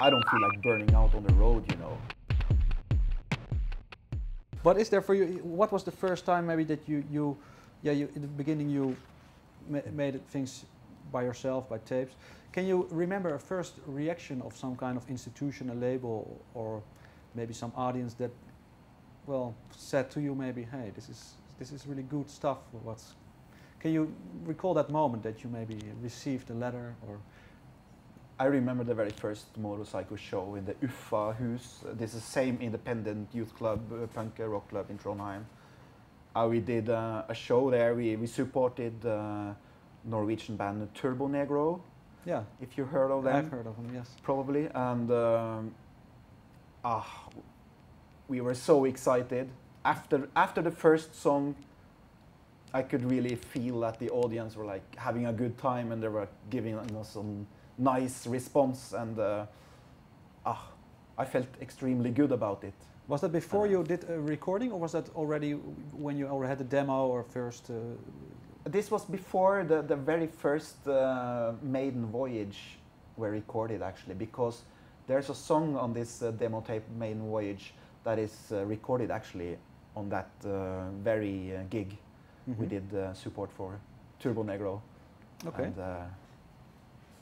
I don't feel like burning out on the road, you know. But is there for you, what was the first time maybe that you in the beginning you made things by yourself, by tapes. Can you remember a first reaction of some kind of institution, a label, or maybe some audience that, well, said to you maybe, hey, this is really good stuff. Can you recall that moment that you maybe received a letter or? I remember the very first Motorpsycho show in the Uffa Hus. This is the same independent youth club, punk rock club in Trondheim. We did a show there. We supported Norwegian band Turbo Negro. Yeah. If you heard of them. I've heard of them, yes. Probably. And we were so excited. After the first song, I could really feel that the audience were like having a good time and they were giving us some nice response, and I felt extremely good about it. Was that before you did a recording, or was that already when you already had the demo or first? This was before the very first Maiden Voyage were recorded, actually, because there's a song on this demo tape Maiden Voyage that is recorded actually on that very gig we did support for Turbo Negro. Okay. And,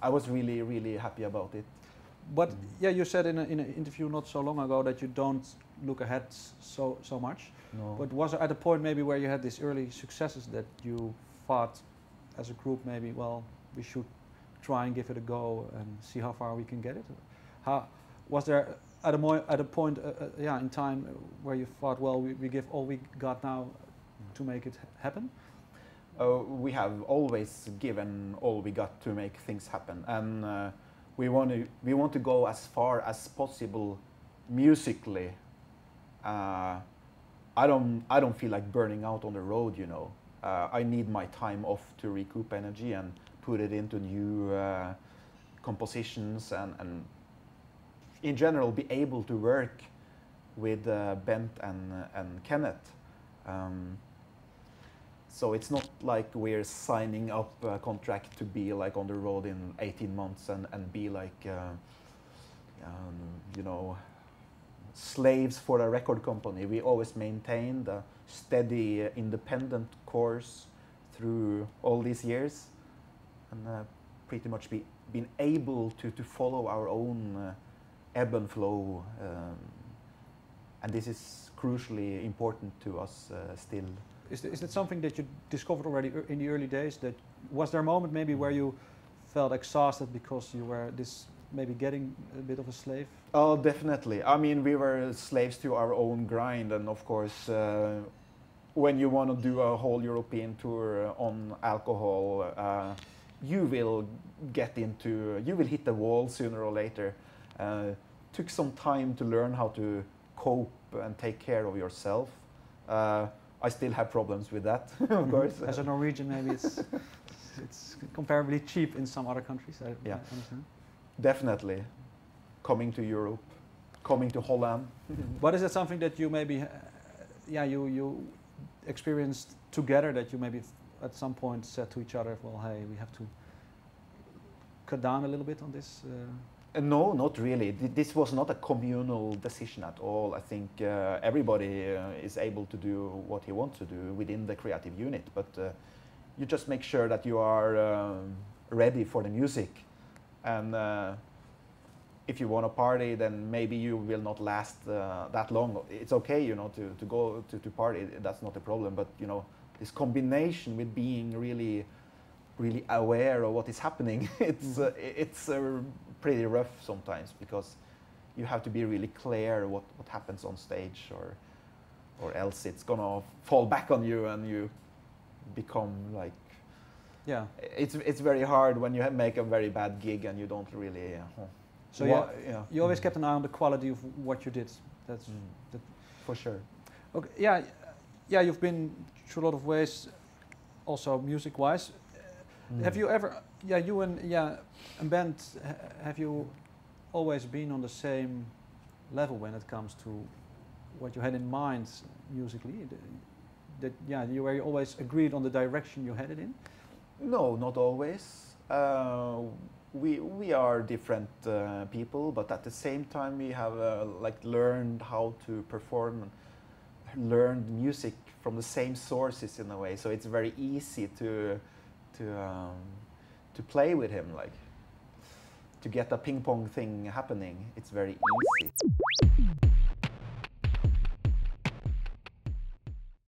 I was really, really happy about it. But yeah, you said in an interview not so long ago that you don't look ahead so much. No. But was there at a point maybe where you had these early successes that you thought as a group maybe, well, we should try and give it a go and see how far we can get it? How was there at a point yeah, in time where you thought, well, we give all we got now to make it happen? We have always given all we got to make things happen, and we want to go as far as possible musically. I don't feel like burning out on the road, you know. I need my time off to recoup energy and put it into new compositions, and in general be able to work with Bent and Kenneth. So it's not like we're signing up a contract to be like on the road in 18 months and be like, you know, slaves for a record company. We always maintained a steady, independent course through all these years, and pretty much been able to follow our own ebb and flow. And this is crucially important to us still. Is that something that you discovered already in the early days? That was there a moment maybe where you felt exhausted because you were maybe getting a bit of a slave? Oh, definitely. I mean, we were slaves to our own grind, and of course, when you want to do a whole European tour on alcohol, you will hit the wall sooner or later. Took some time to learn how to cope and take care of yourself. I still have problems with that, of course. As a Norwegian, maybe it's comparably cheap in some other countries. I understand. Definitely. Coming to Europe, coming to Holland. But is that something that you maybe, you experienced together, that you maybe at some point said to each other, well, hey, we have to cut down a little bit on this? No, not really. This was not a communal decision at all. I think everybody is able to do what he wants to do within the creative unit, but you just make sure that you are ready for the music. And if you want to party, then maybe you will not last that long. It's okay, you know, to go to party. That's not a problem. But you know, this combination with being really aware of what is happening, it's pretty rough sometimes, because you have to be really clear what happens on stage, or else it's gonna fall back on you and you become like, yeah, it's very hard when you make a very bad gig and you don't really so you always kept an eye on the quality of what you did. That's for sure. Okay, yeah, you've been through a lot of ways, also music wise. Have you ever, you and Bent, have you always been on the same level when it comes to what you had in mind musically? That you were always agreed on the direction you headed in? No, not always. we are different people, but at the same time we have like learned how to perform, learned music from the same sources in a way. So it's very easy to play with him, like to get a ping pong thing happening. It's very easy.